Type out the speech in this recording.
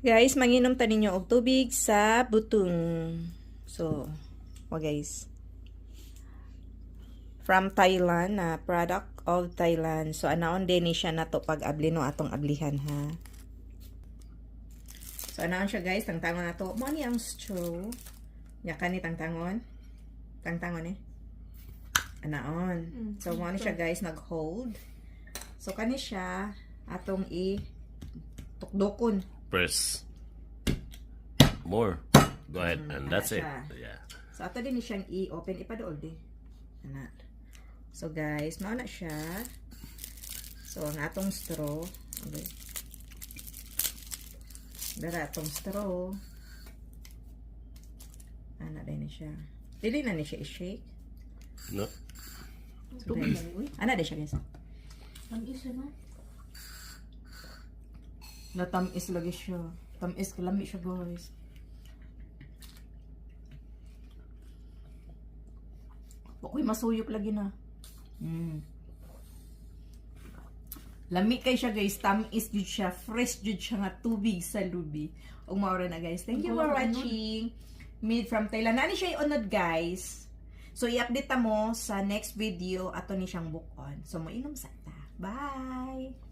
Guys, manginom ta ninyo og tubig sa butong. So, guys. From Thailand, na product of Thailand. So, anaon din ni siya na to pag abli no atong ablihan ha. So, anaon siya guys, tangtangon na to. Mo ni ang straw. Yakan ni tangtangon. Tangtangon eh. Anaon. So, mo ni siya guys, nag-hold. So, kani siya atong tukdokon. Press more. Go ahead, and that's it. Yeah. So, ato din ni siyang i-open. Ipadool di. Ana. So, guys, mao na siya. So, ang atong straw. Okay. Dara atong straw. Ana din ni siya. Dili na ni siya i-shake. No. So, guys, ana din siya, guys. Tamis naman. Tamis lagi siya. Tamis kalami siya, guys. Ako'y masuyop lagi na. Lami kay siya, guys. Tamis jud siya. Fresh jud siya nga tubig sa lubi. O maura na, guys. Thank you for watching. Made from Thailand. Nani siya i-unod, guys. So, i-update mo sa next video ato ni siyang bukon. So, mainom sa ta. Bye!